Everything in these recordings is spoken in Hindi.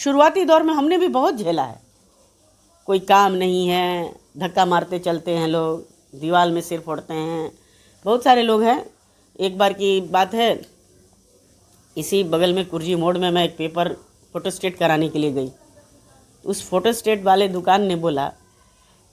शुरुआती दौर में हमने भी बहुत झेला है। कोई काम नहीं है, धक्का मारते चलते हैं लोग, दीवार में सिर फोड़ते हैं, बहुत सारे लोग हैं। एक बार की बात है, इसी बगल में कुर्जी मोड़ में मैं एक पेपर फोटोस्टेट कराने के लिए गई। उस फोटोस्टेट वाले दुकान ने बोला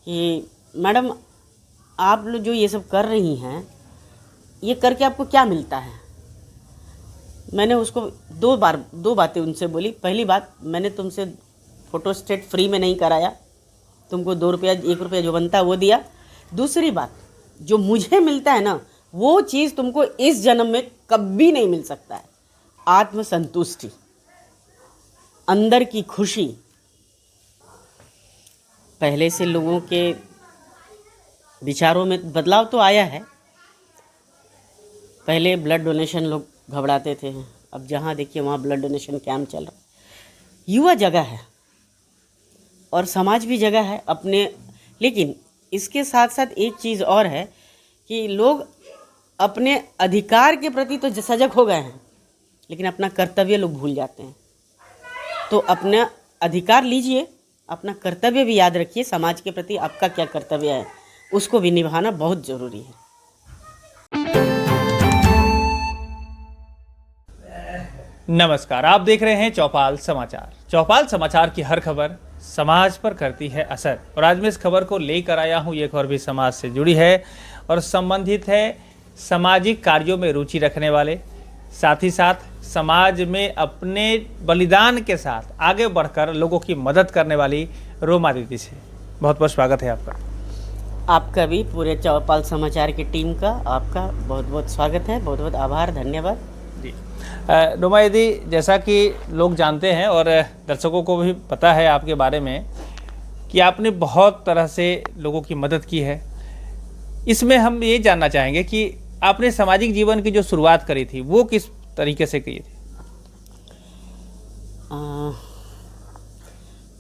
कि मैडम आप लोग जो ये सब कर रही हैं, ये करके आपको क्या मिलता है। मैंने उसको दो बातें उनसे बोली। पहली बात, मैंने तुमसे फ़ोटोस्टेट फ्री में नहीं कराया, तुमको 2 रुपया 1 रुपया जो बनता है वो दिया। दूसरी बात, जो मुझे मिलता है ना, वो चीज़ तुमको इस जन्म में कभी नहीं मिल सकता है। आत्मसंतुष्टि, अंदर की खुशी। पहले से लोगों के विचारों में बदलाव तो आया है। पहले ब्लड डोनेशन लोग घबराते थे, अब जहाँ देखिए वहाँ ब्लड डोनेशन कैंप चल रहा है। युवा जगह है और समाज भी जगह है अपने। लेकिन इसके साथ साथ एक चीज़ और है कि लोग अपने अधिकार के प्रति तो सजग हो गए हैं, लेकिन अपना कर्तव्य लोग भूल जाते हैं। तो अपना अधिकार लीजिए, अपना कर्तव्य भी याद रखिए। समाज के प्रति आपका क्या कर्तव्य है, उसको भी निभाना बहुत ज़रूरी है। नमस्कार, आप देख रहे हैं चौपाल समाचार। चौपाल समाचार की हर खबर समाज पर करती है असर, और आज मैं इस खबर को लेकर आया हूं। ये खबर भी समाज से जुड़ी है और संबंधित है सामाजिक कार्यों में रुचि रखने वाले, साथ ही साथ समाज में अपने बलिदान के साथ आगे बढ़कर लोगों की मदद करने वाली रोमा दीदी से। बहुत बहुत स्वागत है आपका। आपका भी, पूरे चौपाल समाचार की टीम का आपका बहुत बहुत स्वागत है। बहुत बहुत आभार, धन्यवाद जी। रोमा दीदी, जैसा कि लोग जानते हैं और दर्शकों को भी पता है आपके बारे में कि आपने बहुत तरह से लोगों की मदद की है। इसमें हम ये जानना चाहेंगे कि आपने सामाजिक जीवन की जो शुरुआत करी थी वो किस तरीके से की थी।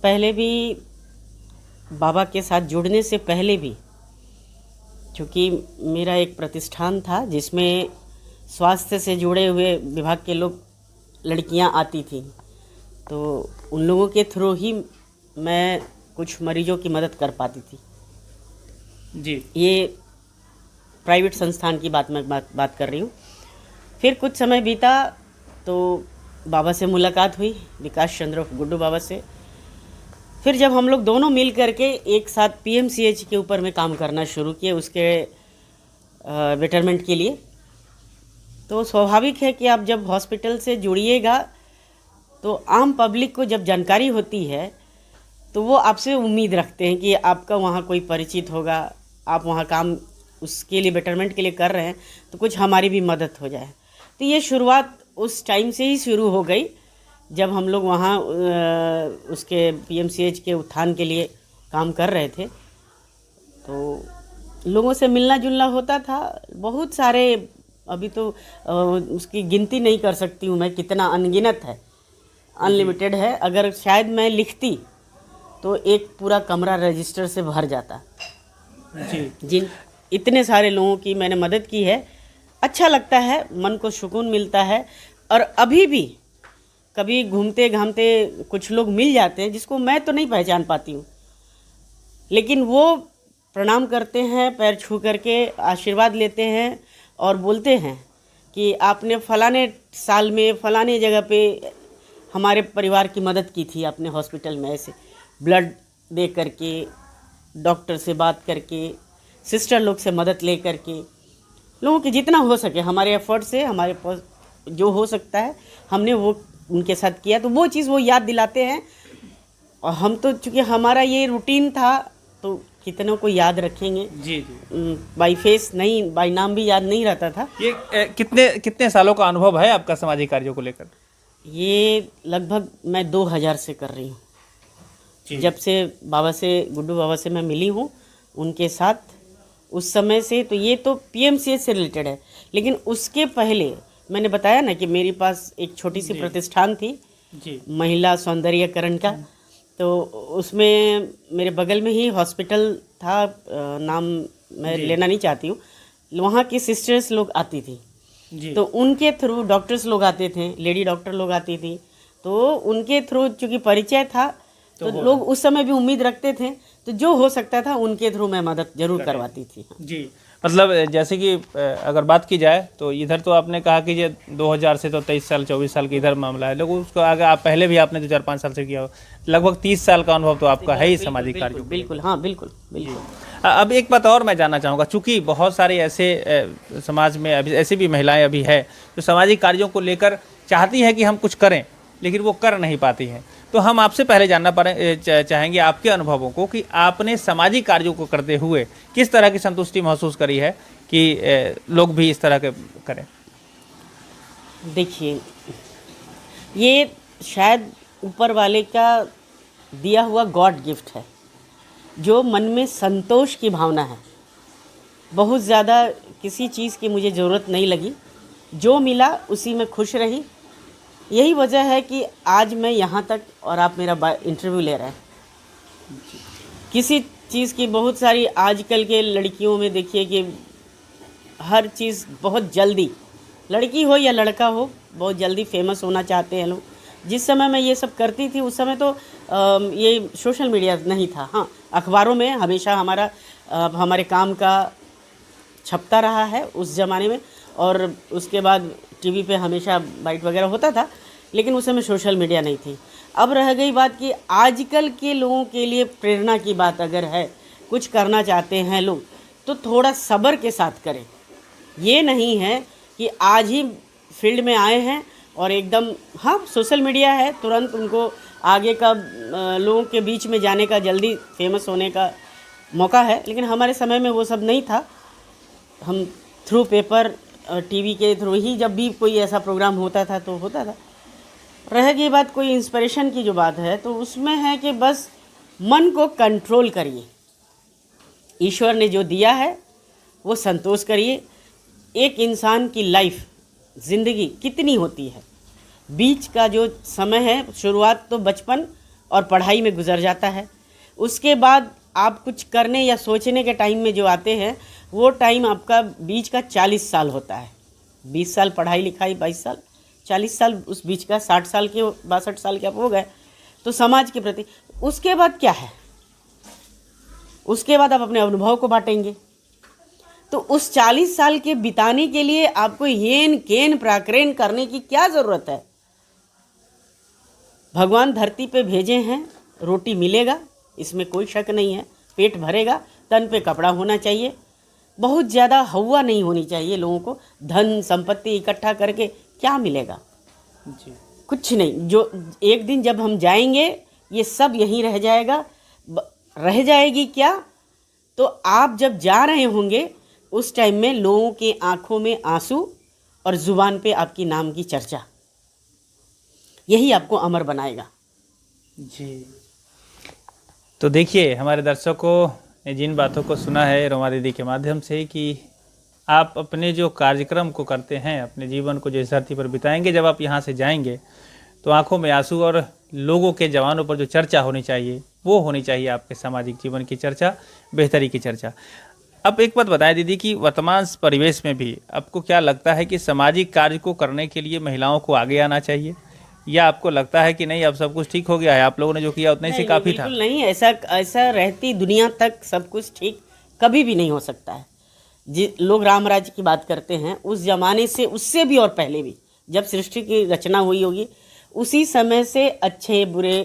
पहले भी बाबा के साथ जुड़ने से पहले भी, चूँकि मेरा एक प्रतिष्ठान था जिसमें स्वास्थ्य से जुड़े हुए विभाग के लोग, लड़कियां आती थी, तो उन लोगों के थ्रू ही मैं कुछ मरीजों की मदद कर पाती थी। जी, ये प्राइवेट संस्थान की बात कर रही हूँ। फिर कुछ समय बीता तो बाबा से मुलाकात हुई, विकास चंद्र गुड्डू बाबा से। फिर जब हम लोग दोनों मिल करके एक साथ पीएमसीएच के ऊपर में काम करना शुरू किए, उसके बेटरमेंट के लिए, तो स्वाभाविक है कि आप जब हॉस्पिटल से जुड़िएगा तो आम पब्लिक को जब जानकारी होती है तो वो आपसे उम्मीद रखते हैं कि आपका वहाँ कोई परिचित होगा, आप वहाँ काम उसके लिए, बेटरमेंट के लिए कर रहे हैं, तो कुछ हमारी भी मदद हो जाए। तो ये शुरुआत उस टाइम से ही शुरू हो गई जब हम लोग वहाँ उसके पीएमसीएच के उत्थान के लिए काम कर रहे थे। तो लोगों से मिलना जुलना होता था, बहुत सारे, अभी तो उसकी गिनती नहीं कर सकती हूँ मैं, कितना अनगिनत है, अनलिमिटेड है। अगर शायद मैं लिखती तो एक पूरा कमरा रजिस्टर से भर जाता। जिन इतने सारे लोगों की मैंने मदद की है। अच्छा लगता है, मन को सुकून मिलता है। और अभी भी कभी घूमते घामते कुछ लोग मिल जाते हैं जिसको मैं तो नहीं पहचान पाती हूँ, लेकिन वो प्रणाम करते हैं, पैर छू करके आशीर्वाद लेते हैं और बोलते हैं कि आपने फलाने साल में फलाने जगह पे हमारे परिवार की मदद की थी, आपने हॉस्पिटल में ऐसे ब्लड दे करके, डॉक्टर से बात करके, सिस्टर लोग से मदद ले करके, लोगों की जितना हो सके हमारे एफर्ट से, हमारे पास जो हो सकता है हमने वो उनके साथ किया। तो वो चीज़ वो याद दिलाते हैं। और हम तो चूँकि हमारा ये रूटीन था तो कितनों को याद रखेंगे। जी जी, बाई फेस नहीं, बाई नाम भी याद नहीं रहता था। ये कितने सालों का अनुभव है आपका सामाजिक कार्यों को लेकर। ये लगभग मैं 2000 से कर रही हूँ। जब से बाबा से, गुड्डू बाबा से मैं मिली हूँ उनके साथ, उस समय से। तो ये तो पीएमसीएच से रिलेटेड है, लेकिन उसके पहले मैंने बताया ना कि मेरे पास एक छोटी सी प्रतिष्ठान थी जी, महिला सौंदर्यकरण का। तो उसमें मेरे बगल में ही हॉस्पिटल था, नाम मैं लेना नहीं चाहती हूँ। वहाँ की सिस्टर्स लोग आती थी, तो उनके थ्रू डॉक्टर्स लोग आते थे, लेडी डॉक्टर लोग आती थी। तो उनके थ्रू चूँकि परिचय था तो लोग उस समय भी उम्मीद रखते थे, तो जो हो सकता था उनके थ्रू मैं मदद जरूर करवाती थी। जी, मतलब जैसे कि अगर बात की जाए तो इधर तो आपने कहा कि ये 2000 से तो 23 साल 24 साल की इधर मामला है, लेकिन उसको आगे आप पहले भी आपने 2-4-5 साल से किया हो, लगभग 30 साल का अनुभव तो आपका है ही सामाजिक कार्य। बिल्कुल, हाँ बिल्कुल बिल्कुल। अब एक बात और मैं जानना चाहूँगा, चूंकि बहुत सारे ऐसे समाज में अभी ऐसी भी महिलाएं अभी है जो सामाजिक कार्यों को लेकर चाहती हैं कि हम कुछ करें, लेकिन वो कर नहीं पाती हैं। तो हम आपसे पहले जानना चाहेंगे आपके अनुभवों को कि आपने सामाजिक कार्यों को करते हुए किस तरह की संतुष्टि महसूस करी है कि लोग भी इस तरह के करें। देखिए, ये शायद ऊपर वाले का दिया हुआ गॉड गिफ्ट है, जो मन में संतोष की भावना है। बहुत ज़्यादा किसी चीज़ की मुझे ज़रूरत नहीं लगी, जो मिला उसी में खुश रही। यही वजह है कि आज मैं यहाँ तक और आप मेरा इंटरव्यू ले रहे हैं। किसी चीज़ की बहुत सारी आजकल के लड़कियों में देखिए कि हर चीज़ बहुत जल्दी, लड़की हो या लड़का हो, बहुत जल्दी फेमस होना चाहते हैं लोग। जिस समय मैं ये सब करती थी उस समय तो ये सोशल मीडिया नहीं था। हाँ, अखबारों में हमेशा हमारे काम का छपता रहा है उस ज़माने में, और उसके बाद टीवी पे हमेशा बाइट वगैरह होता था, लेकिन उस समय सोशल मीडिया नहीं थी। अब रह गई बात कि आजकल के लोगों के लिए प्रेरणा की बात अगर है, कुछ करना चाहते हैं लोग तो थोड़ा सब्र के साथ करें। ये नहीं है कि आज ही फील्ड में आए हैं और एकदम, हाँ सोशल मीडिया है, तुरंत उनको आगे का लोगों के बीच में जाने का, जल्दी फेमस होने का मौका है, लेकिन हमारे समय में वो सब नहीं था। हम थ्रू पेपर, टीवी के थ्रू ही जब भी कोई ऐसा प्रोग्राम होता था तो होता था। रह गई बात कोई इंस्पिरेशन की जो बात है, तो उसमें है कि बस मन को कंट्रोल करिए, ईश्वर ने जो दिया है वो संतोष करिए। एक इंसान की लाइफ, ज़िंदगी कितनी होती है, बीच का जो समय है, शुरुआत तो बचपन और पढ़ाई में गुजर जाता है, उसके बाद आप कुछ करने या सोचने के टाइम में जो आते हैं वो टाइम आपका बीच का 40 साल होता है। 20 साल पढ़ाई लिखाई, 22 साल, 40 साल उस बीच का, 60 साल के 62 साल के आप हो गए तो समाज के प्रति। उसके बाद क्या है, उसके बाद आप अपने अनुभव को बांटेंगे। तो उस 40 साल के बिताने के लिए आपको येन केन प्राक्रेन करने की क्या ज़रूरत है। भगवान धरती पे भेजे हैं, रोटी मिलेगा, इसमें कोई शक नहीं है, पेट भरेगा, तन पे कपड़ा होना चाहिए, बहुत ज़्यादा हवा नहीं होनी चाहिए लोगों को। धन संपत्ति इकट्ठा करके क्या मिलेगा जी, कुछ नहीं। जो एक दिन जब हम जाएंगे ये सब यहीं रह जाएगा। रह जाएगी क्या, तो आप जब जा रहे होंगे उस टाइम में लोगों के आंखों में आंसू और ज़ुबान पे आपकी नाम की चर्चा, यही आपको अमर बनाएगा। जी। तो देखिए, हमारे दर्शकों ने जिन बातों को सुना है रोमा दीदी के माध्यम से कि आप अपने जो कार्यक्रम को करते हैं, अपने जीवन को जिस धरती पर बिताएंगे, जब आप यहाँ से जाएंगे तो आंखों में आंसू और लोगों के जवानों पर जो चर्चा होनी चाहिए वो होनी चाहिए, आपके सामाजिक जीवन की चर्चा, बेहतरी की चर्चा। अब एक बात बताएं दीदी कि वर्तमान परिवेश में भी आपको क्या लगता है कि सामाजिक कार्य को करने के लिए महिलाओं को आगे आना चाहिए, या आपको लगता है कि नहीं अब सब कुछ ठीक हो गया है, आप लोगों ने जो किया उतना ही से काफ़ी था? बिल्कुल नहीं, ऐसा रहती दुनिया तक सब कुछ ठीक कभी भी नहीं हो सकता है। लोग राम राज्य की बात करते हैं, उस जमाने से, उससे भी और पहले भी, जब सृष्टि की रचना हुई होगी उसी समय से अच्छे बुरे,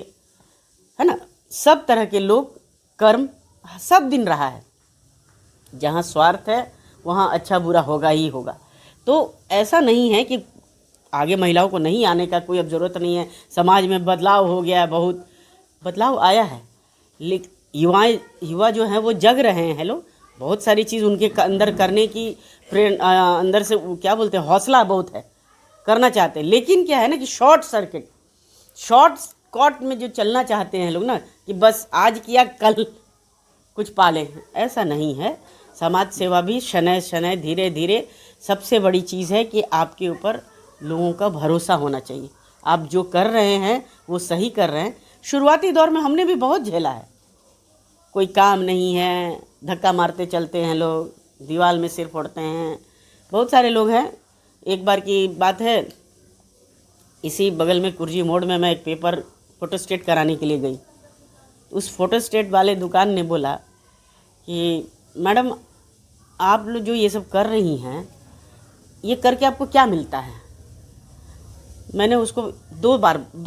है ना, सब तरह के लोग, कर्म सब दिन रहा है। जहाँ स्वार्थ है वहाँ अच्छा बुरा होगा ही होगा। तो ऐसा नहीं है कि आगे महिलाओं को नहीं आने का कोई अब ज़रूरत नहीं है। समाज में बदलाव हो गया है, बहुत बदलाव आया है, लेकिन युवा जो हैं वो जग रहे हैं लोग, बहुत सारी चीज़ उनके अंदर करने की अंदर से क्या बोलते हैं, हौसला बहुत है, करना चाहते हैं। लेकिन क्या है ना कि शॉर्ट कट में जो चलना चाहते हैं लोग ना, कि बस आज किया कल कुछ पाले, ऐसा नहीं है। समाज सेवा भी शनय शनय धीरे धीरे, सबसे बड़ी चीज़ है कि आपके ऊपर लोगों का भरोसा होना चाहिए। आप जो कर रहे हैं वो सही कर रहे हैं। शुरुआती दौर में हमने भी बहुत झेला है, कोई काम नहीं है, धक्का मारते चलते हैं लोग, दीवार में सिर फोड़ते हैं, बहुत सारे लोग हैं। एक बार की बात है, इसी बगल में कुर्जी मोड़ में मैं एक पेपर फोटोस्टेट कराने के लिए गई। उस फोटोस्टेट वाले दुकान ने बोला कि मैडम आप लोग जो ये सब कर रही हैं, ये करके आपको क्या मिलता है। मैंने उसको दो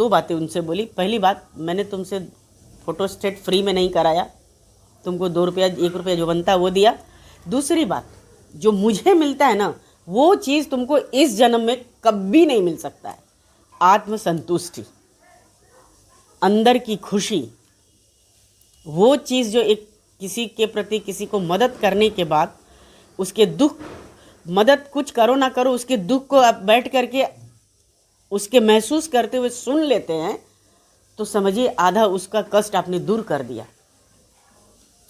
बातें उनसे बोली। पहली बात, मैंने तुमसे फोटोस्टेट फ्री में नहीं कराया, तुमको 2 रुपया 1 रुपया जो बनता है वो दिया। दूसरी बात, जो मुझे मिलता है ना, वो चीज़ तुमको इस जन्म में कभी नहीं मिल सकता है। आत्मसंतुष्टि, अंदर की खुशी, वो चीज़ जो एक किसी के प्रति किसी को मदद करने के बाद उसके दुख, मदद कुछ करो ना करो, उसके दुख को आप बैठ करके उसके महसूस करते हुए सुन लेते हैं, तो समझिए आधा उसका कष्ट आपने दूर कर दिया।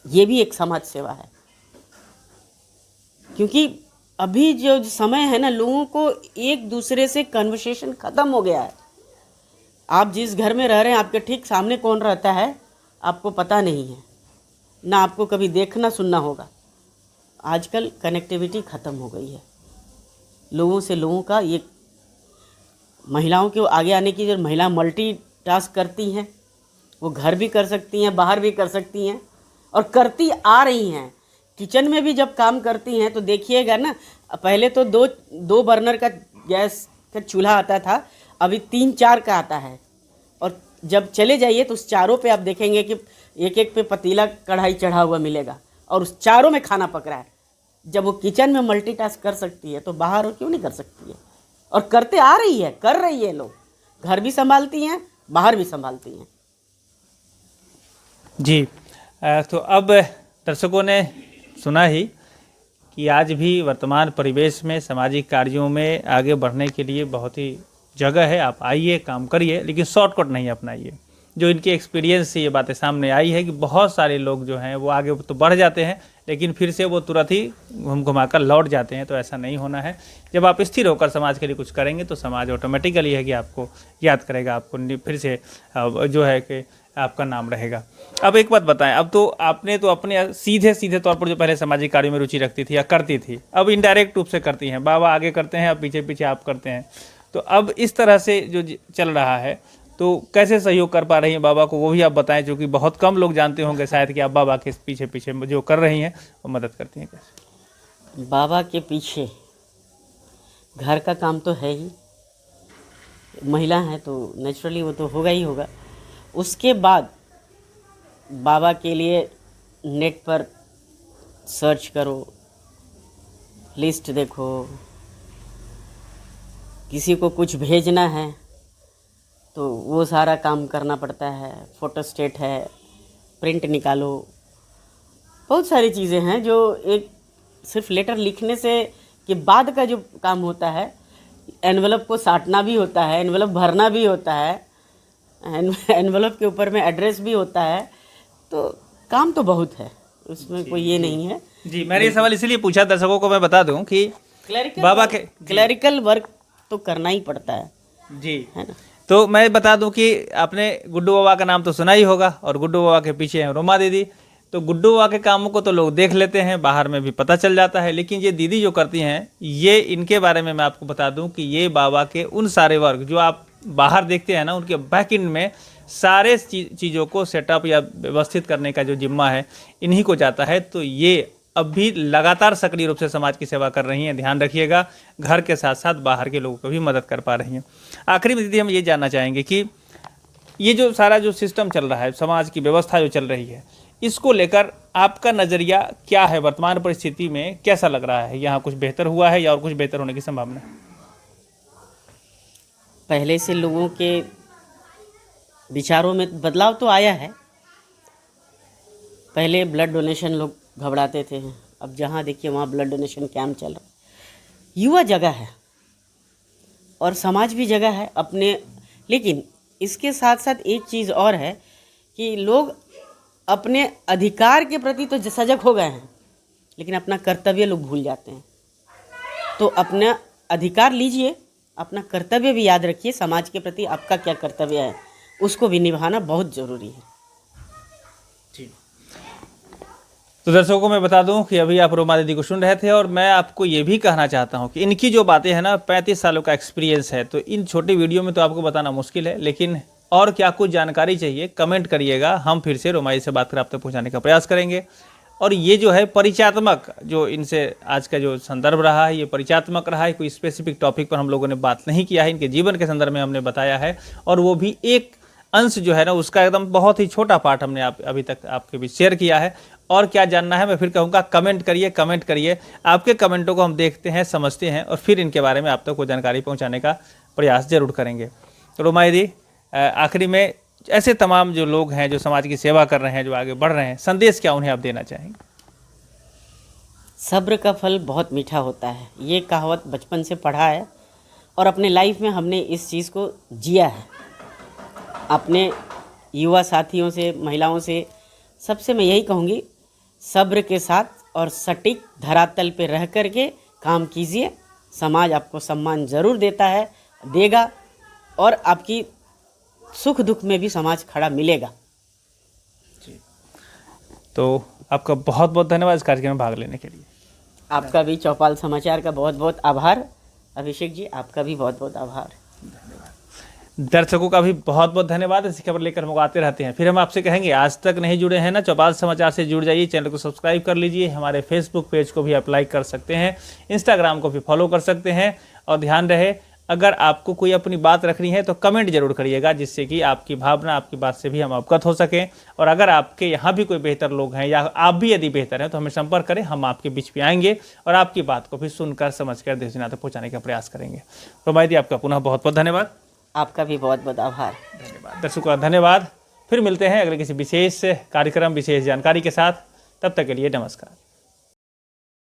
ये भी एक समाज सेवा है। क्योंकि अभी जो समय है ना, लोगों को एक दूसरे से कन्वर्सेशन ख़त्म हो गया है। आप जिस घर में रह रहे हैं, आपके ठीक सामने कौन रहता है आपको पता नहीं है, ना आपको कभी देखना सुनना होगा। आजकल कनेक्टिविटी ख़त्म हो गई है लोगों से लोगों का। ये महिलाओं के आगे आने की, जो महिला मल्टीटास्क करती हैं, वो घर भी कर सकती हैं, बाहर भी कर सकती हैं और करती आ रही हैं। किचन में भी जब काम करती हैं तो देखिएगा ना, पहले तो दो बर्नर का गैस का चूल्हा आता था, अभी 3-4 का आता है। और जब चले जाइए तो उस चारों पे आप देखेंगे कि एक एक पे पतीला कढ़ाई चढ़ा हुआ मिलेगा और उस चारों में खाना पक रहा है। जब वो किचन में मल्टीटास्क कर सकती है तो बाहर वो क्यों नहीं कर सकती है। और करते आ रही है, कर रही है। लोग घर भी संभालती हैं, बाहर भी संभालती हैं। जी, तो अब दर्शकों ने सुना ही कि आज भी वर्तमान परिवेश में सामाजिक कार्यों में आगे बढ़ने के लिए बहुत ही जगह है। आप आइए, काम करिए, लेकिन शॉर्टकट नहीं अपनाइए। जो इनके एक्सपीरियंस से ये बातें सामने आई है कि बहुत सारे लोग जो हैं वो आगे तो बढ़ जाते हैं, लेकिन फिर से वो तुरंत ही घूम घुमाकर लौट जाते हैं। तो ऐसा नहीं होना है। जब आप स्थिर होकर समाज के लिए कुछ करेंगे तो समाज ऑटोमेटिकली है कि आपको याद करेगा, आपको फिर से जो है कि आपका नाम रहेगा। अब एक बात बताएं, अब तो आपने तो अपने सीधे तौर पर जो पहले सामाजिक कार्यों में रुचि रखती थी या करती थी, अब इनडायरेक्ट रूप से करती हैं। बाबा आगे करते हैं, अब पीछे पीछे आप करते हैं। तो अब इस तरह से जो चल रहा है, तो कैसे सहयोग कर पा रही हैं बाबा को, वो भी आप बताएं, जो कि बहुत कम लोग जानते होंगे शायद कि आप बाबा के पीछे पीछे जो कर रही हैं वो मदद करती हैं कैसे। बाबा के पीछे घर का काम तो है ही, महिला है तो नेचुरली वो तो होगा ही होगा। उसके बाद बाबा के लिए नेट पर सर्च करो, लिस्ट देखो, किसी को कुछ भेजना है तो वो सारा काम करना पड़ता है। फोटोस्टेट है, प्रिंट निकालो, बहुत सारी चीज़ें हैं जो एक सिर्फ लेटर लिखने से के बाद का जो काम होता है। एनवलप को साटना भी होता है, एनवलप भरना भी होता है, एनवलप के ऊपर में एड्रेस भी होता है। तो काम तो बहुत है, उसमें कोई ये नहीं है। जी, मैंने ये सवाल इसीलिए पूछा, दर्शकों को मैं बता दूं कि बाबा के क्लरिकल वर्क तो करना ही पड़ता है। जी, है ना। तो मैं बता दूं कि आपने गुड्डू बाबा का नाम तो सुना ही होगा, और गुड्डू बाबा के पीछे हैं रोमा दीदी। तो गुड्डू बाबा के कामों को तो लोग देख लेते हैं, बाहर में भी पता चल जाता है, लेकिन ये दीदी जो करती हैं, ये इनके बारे में मैं आपको बता दूं कि ये बाबा के उन सारे वर्क जो आप बाहर देखते हैं ना, उनके बैक एंड में सारे चीज़ों को सेटअप या व्यवस्थित करने का जो जिम्मा है इन्हीं को जाता है। तो ये अब भी लगातार सक्रिय रूप से समाज की सेवा कर रही हैं। ध्यान रखिएगा, घर के साथ साथ बाहर के लोगों को भी मदद कर पा रही हैं। आखिरी में दीदी हम ये जानना चाहेंगे कि ये जो सारा जो सिस्टम चल रहा है, समाज की व्यवस्था जो चल रही है, इसको लेकर आपका नज़रिया क्या है? वर्तमान परिस्थिति में कैसा लग रहा है? यहाँ कुछ बेहतर हुआ है या और कुछ बेहतर होने की संभावना है? पहले से लोगों के विचारों में बदलाव तो आया है। पहले ब्लड डोनेशन लोग घबराते थे, अब जहाँ देखिए वहाँ ब्लड डोनेशन कैंप चल रहा है। युवा जगह है और समाज भी जगह है अपने। लेकिन इसके साथ साथ एक चीज़ और है कि लोग अपने अधिकार के प्रति तो सजग हो गए हैं, लेकिन अपना कर्तव्य लोग भूल जाते हैं। तो अपना अधिकार लीजिए, अपना कर्तव्य भी याद रखिए। समाज के प्रति आपका क्या कर्तव्य है, उसको भी निभाना बहुत ज़रूरी है। जी, तो दर्शकों को मैं बता दूं कि अभी आप रोमा दीदी को सुन रहे थे और मैं आपको ये भी कहना चाहता हूं कि इनकी जो बातें हैं ना, 35 सालों का एक्सपीरियंस है, तो इन छोटी वीडियो में तो आपको बताना मुश्किल है, लेकिन और क्या कुछ जानकारी चाहिए कमेंट करिएगा, हम फिर से रोमा जी से बात कर आप तक पहुँचाने का प्रयास करेंगे। और ये जो है परिचयात्मक, जो इनसे आज का जो संदर्भ रहा है ये परिचयात्मक रहा है, कोई स्पेसिफिक टॉपिक पर हम लोगों ने बात नहीं किया है, इनके जीवन के संदर्भ में हमने बताया है, और वो भी एक अंश जो है ना उसका एकदम बहुत ही छोटा पार्ट हमने अभी तक आपके बीच शेयर किया है। और क्या जानना है मैं फिर कहूँगा कमेंट करिए, आपके कमेंटों को हम देखते हैं, समझते हैं और फिर इनके बारे में आप तक को जानकारी पहुँचाने का प्रयास जरूर करेंगे। तो रोमा दीदी, आखिरी में ऐसे तमाम जो लोग हैं जो समाज की सेवा कर रहे हैं, जो आगे बढ़ रहे हैं, संदेश क्या उन्हें आप देना चाहेंगे? सब्र का फल बहुत मीठा होता है, ये कहावत बचपन से पढ़ा है और अपने लाइफ में हमने इस चीज़ को जिया है। अपने युवा साथियों से, महिलाओं से, सबसे मैं यही कहूँगी, सब्र के साथ और सटीक धरातल पे रह कर के काम कीजिए, समाज आपको सम्मान ज़रूर देता है, देगा, और आपकी सुख दुख में भी समाज खड़ा मिलेगा। तो आपका बहुत बहुत धन्यवाद इस कार्यक्रम में भाग लेने के लिए। आपका भी चौपाल समाचार का बहुत बहुत आभार। अभिषेक जी, आपका भी बहुत बहुत आभार। दर्शकों का भी बहुत बहुत धन्यवाद। ऐसी खबर लेकर हम आते रहते हैं। फिर हम आपसे कहेंगे, आज तक नहीं जुड़े हैं ना, चौपाल समाचार से जुड़ जाइए, चैनल को सब्सक्राइब कर लीजिए, हमारे फेसबुक पेज को भी आप लाइक कर सकते हैं, इंस्टाग्राम को भी फॉलो कर सकते हैं। और ध्यान रहे, अगर आपको कोई अपनी बात रखनी है तो कमेंट जरूर करिएगा, जिससे कि आपकी भावना, आपकी बात से भी हम अवगत हो सकें। और अगर आपके यहाँ भी कोई बेहतर लोग हैं या आप भी यदि बेहतर हैं तो हमें संपर्क करें, हम आपके बीच में आएंगे और आपकी बात को भी सुनकर समझकर देश दुनिया तक पहुँचाने का प्रयास करेंगे। रोमा दीदी, आपका पुनः बहुत बहुत धन्यवाद। आपका भी बहुत बहुत आभार। धन्यवाद दर्शकों का धन्यवाद। फिर मिलते हैं अगले किसी विशेष कार्यक्रम, विशेष जानकारी के साथ। तब तक के लिए नमस्कार।